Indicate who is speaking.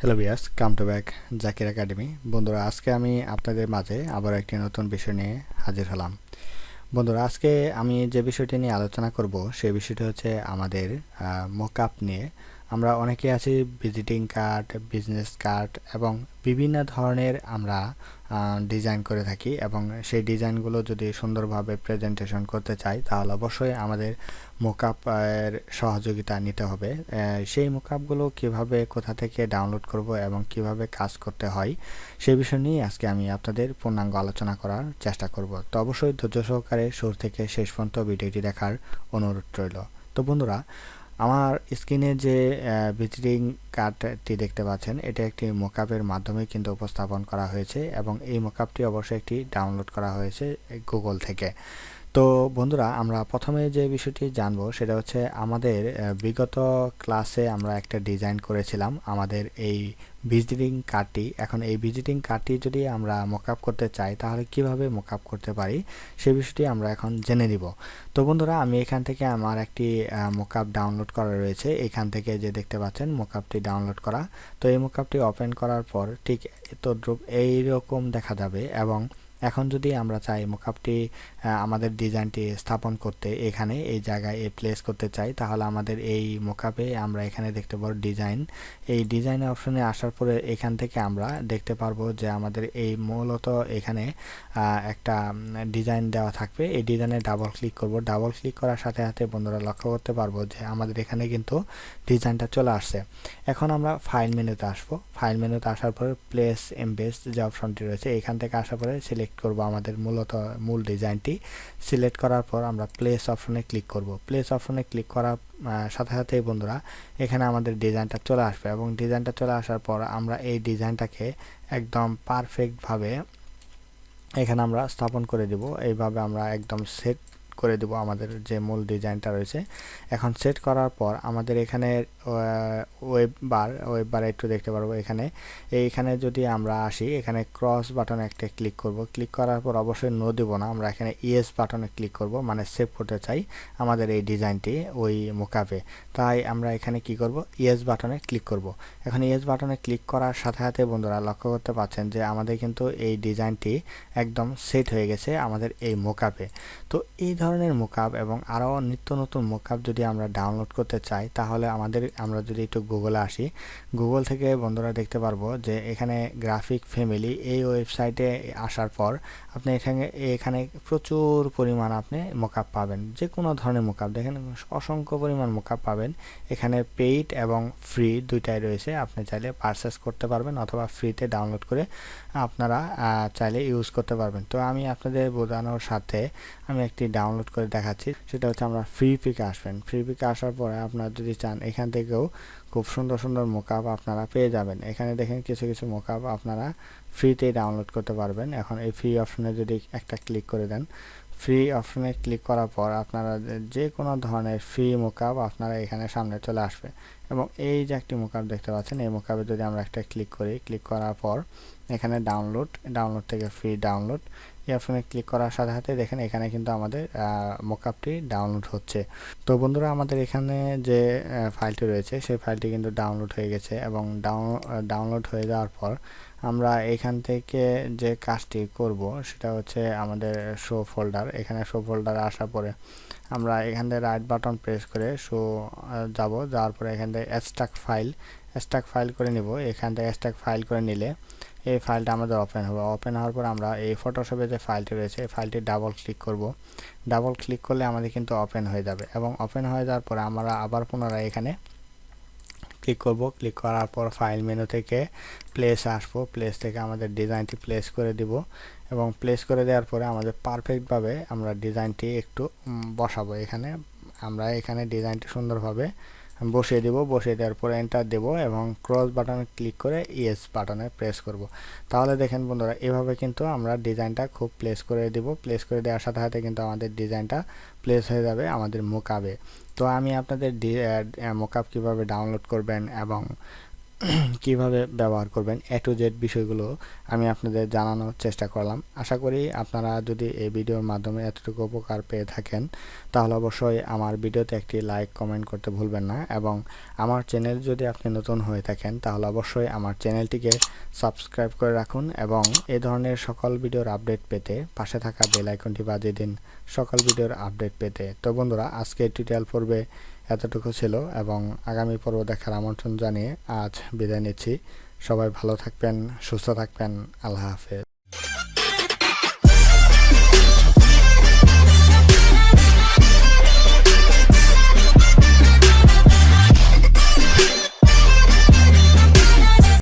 Speaker 1: Hello viewers, come to back Zakir academy. বন্ধুরা, আজকে আমি আপনাদের মাঝে আবার একটি নতুন বিষয় নিয়ে হাজির হলাম। বন্ধুরা, আজকে আমি যে বিষয়টি নিয়ে আলোচনা করব সেই বিষয়টি হচ্ছে আমাদের মকআপ নিয়ে। আমরা অনেকে আছি ভিজিটিং কার্ড, বিজনেস কার্ড এবং বিভিন্ন ধরনের আমরা ডিজাইন করে থাকি, এবং সেই ডিজাইনগুলো যদি সুন্দরভাবে প্রেজেন্টেশন করতে চাই তাহলে অবশ্যই আমাদের মকআপ এর সহযোগিতা নিতে হবে। সেই মকআপগুলো কিভাবে, কোথা থেকে ডাউনলোড করব এবং কিভাবে কাজ করতে হয় সেই বিষয় নিয়ে আজকে আমি আপনাদের পূর্ণাঙ্গ আলোচনা করার চেষ্টা করব। তো অবশ্যই ধৈর্য সহকারে শুরু থেকে শেষ পর্যন্ত ভিডিওটি দেখার অনুরোধ রইল। তো বন্ধুরা, আমার স্ক্রিনে যে ভিজিটিং কার্ডটি দেখতে পাচ্ছেন, এটা একটি মকআপের মাধ্যমে কিন্তু উপস্থাপন করা হয়েছে, এবং এই মকআপটি অবশ্যই একটি ডাউনলোড করা হয়েছে গুগল থেকে। তো বন্ধুরা, আমরা প্রথমে যে বিষয়টি জানবো সেটা হচ্ছে আমাদের বিগত ক্লাসে আমরা একটা ডিজাইন করেছিলাম আমাদের এই ভিজিটিং কার্ডটি। এখন এই ভিজিটিং কার্ডটি যদি আমরা মকআপ করতে চাই তাহলে কিভাবে মকআপ করতে পারি সেই বিষয়টি আমরা এখন জেনে নিব। তো বন্ধুরা, আমি এখান থেকে আমার একটি মকআপ ডাউনলোড করা রয়েছে। এখান থেকে যে দেখতে পাচ্ছেন মকআপটি ডাউনলোড করা। তো এই মকআপটি ওপেন করার পর ঠিক তদ্রূপ এইরকম দেখা যাবে, এবং এখন যদি আমরা চাই মকআপটি আমাদের ডিজাইনটি স্থাপন করতে এখানে এই জায়গায় প্লেস করতে চাই, তাহলে আমাদের এই মকআপে আমরা এখানে দেখতে পারবো ডিজাইন। এই ডিজাইন অপশনে আসার পরে এখান থেকে আমরা দেখতে পারবো যে আমাদের এই মূলত এখানে একটা ডিজাইন দেওয়া থাকবে। এই ডিজাইনে ডাবল ক্লিক করব। ডাবল ক্লিক করার সাথে সাথে বন্ধুরা লক্ষ্য করতে পারবো যে আমাদের এখানে কিন্তু ডিজাইনটা চলে আসছে। এখন আমরা ফাইল মেনুতে আসবো। ফাইল মেনুতে আসার পরে প্লেস এমবেস যে অপশনটি রয়েছে এখান থেকে আসার পরে সিলেক্ট করব আমাদের মূল ডিজাইনটি। সিলেক্ট করার পর আমরা প্লেস অপশনে ক্লিক করব। প্লেস অপশনে ক্লিক করার সাথে সাথেই বন্ধুরা এখানে আমাদের ডিজাইনটা চলে আসবে, এবং ডিজাইনটা চলে আসার পর আমরা এই ডিজাইনটাকে একদম পারফেক্টভাবে এখানে আমরা স্থাপন করে দিব। এইভাবে আমরা একদম সেট করে দেব আমাদের যে মূল ডিজাইনটা রয়েছে। এখন সেট করার পর আমাদের এখানে ওয়েব বার একটু দেখতে পারবো। এইখানে যদি আমরা আসি, এখানে ক্রস বাটনে একটা ক্লিক করব। ক্লিক করার পর অবশ্যই নো দেব না, আমরা এখানে ইয়েস বাটনে ক্লিক করব, মানে সেভ করতে চাই আমাদের এই ডিজাইনটি ওই মকআপে। তাই আমরা এখানে কি করব, ইয়েস বাটনে ক্লিক করব। এখন ইয়েস বাটনে ক্লিক করার সাথে সাথে বন্ধুরা লক্ষ্য করতে পাচ্ছেন যে আমাদের কিন্তু এই ডিজাইনটি একদম সেট হয়ে গেছে আমাদের এই মকআপে। তো এই ধরনের মকআপ এবং আরও নিত্য নতুন মকআপ যদি আমরা ডাউনলোড করতে চাই তাহলে আমরা যদি একটু গুগলে আসি, গুগল থেকে বন্ধুরা দেখতে পারবো যে এখানে গ্রাফিক ফ্যামিলি এই ওয়েবসাইটে আসার পর আপনি এখানে প্রচুর পরিমাণ আপনি মকআপ পাবেন। যে কোনো ধরনের মকআপ দেখেন, অসংখ্য পরিমাণ মকআপ পাবেন। এখানে পেইড এবং ফ্রি দুইটাই রয়েছে। আপনি চাইলে পারচেস করতে পারবেন অথবা ফ্রিতে ডাউনলোড করে আপনারা চাইলে ইউজ করতে পারবেন। তো আমি আপনাদের বোঝানোর সাথে আমি একটি ডাউনলোড করে দেখাচ্ছি। সেটা হচ্ছে আমরা ফ্রি পিকে আসবেন। ফ্রি পিকে আসার পরে আপনারা যদি চান এখান থেকেও খুব সুন্দর সুন্দর মকআপ আপনারা পেয়ে যাবেন। এখানে দেখেন কিছু কিছু মকআপ আপনারা ফ্রিতে ডাউনলোড করতে পারবেন। এখন এই ফ্রি অপশনে যদি একটা ক্লিক করে দেন, ফ্রি অপশনে ক্লিক করার পর আপনারা যে কোনো ধরনের ফ্রি মকআপ আপনারা এখানে সামনে চলে আসবে, এবং এই যে একটি মকআপ দেখতে পাচ্ছেন এই মকআপে যদি আমরা একটা ক্লিক করি, ক্লিক করার পর এখানে ডাউনলোড থেকে ফ্রি ডাউনলোড এই অপশনে ক্লিক করার সাথে সাথে দেখেন এখানে কিন্তু আমাদের মকআপটি ডাউনলোড হচ্ছে। তো বন্ধুরা, আমাদের এখানে যে ফাইলটি রয়েছে সেই ফাইলটি কিন্তু ডাউনলোড হয়ে গেছে, এবং ডাউনলোড হয়ে যাওয়ার পর আমরা এখান থেকে যে কাজটি করব সেটা হচ্ছে আমাদের শো ফোল্ডার। এখানে শো ফোল্ডারে আসার পরে আমরা এখান থেকে রাইট বাটন প্রেস করে শো যাওয়ার পরে এখান থেকে এক্সট্রাক্ট ফাইল করে নিব। এখান থেকে এক্সট্রাক্ট ফাইল করে নিলে এই ফাইলটা আমাদের ওপেন হবে। ওপেন হওয়ার পর আমরা এই ফটোশপে যে ফাইলটি রয়েছে এই ফাইলটি ডাবল ক্লিক করব। ডাবল ক্লিক করলে আমাদের কিন্তু ওপেন হয়ে যাবে, এবং ওপেন হয়ে যাওয়ার পরে আমরা আবার পুনরায় এখানে ক্লিক করব। ক্লিক করার পর ফাইল মেনু থেকে প্লেস আসবো। প্লেস থেকে আমাদের ডিজাইনটি প্লেস করে দিব, এবং প্লেস করে দেওয়ার পরে আমাদের পারফেক্টভাবে আমরা ডিজাইনটি একটু বসাবো। আমরা এখানে ডিজাইনটি সুন্দরভাবে বসিয়ে দেব। বসিয়ে দেওয়ার পরে এন্টার দেব, এবং ক্রস বাটনে ক্লিক করে ইয়েস বাটনে প্রেস করব। তাহলে দেখেন বন্ধুরা, এভাবে কিন্তু আমরা ডিজাইনটা খুব প্লেস করে দেব। প্লেস করে দেওয়ার সাথে সাথে কিন্তু আমাদের ডিজাইনটা প্লেস হয়ে যাবে আমাদের মকআপে। তো আমি আপনাদের মকআপ কিভাবে ডাউনলোড করবেন এবং কিভাবে ব্যবহার করবেন A to Z বিষয়গুলো আমি আপনাদের জানানোর চেষ্টা করলাম। আশা করি আপনারা যদি এই ভিডিওর মাধ্যমে এতটুকু উপকার পেয়ে থাকেন তাহলে অবশ্যই আমার ভিডিওতে একটি লাইক কমেন্ট করতে ভুলবেন না, এবং আমার চ্যানেল যদি আপনি নতুন হয়ে থাকেন তাহলে অবশ্যই আমার চ্যানেলটিকে সাবস্ক্রাইব করে রাখুন, এবং এই ধরনের সকল ভিডিওর আপডেট পেতে পাশে থাকা বেল আইকনটি বাজিয়ে দিন সকল ভিডিওর আপডেট পেতে। তো বন্ধুরা, আজকে টিউটোরিয়াল পর্বে এতটুকু ছিল, এবং আগামী পর্ব দেখার আমন্ত্রণ জানিয়ে আজ বিদায় নিচ্ছি। সবাই ভালো থাকবেন, সুস্থ থাকবেন। আল্লাহ হাফেজ।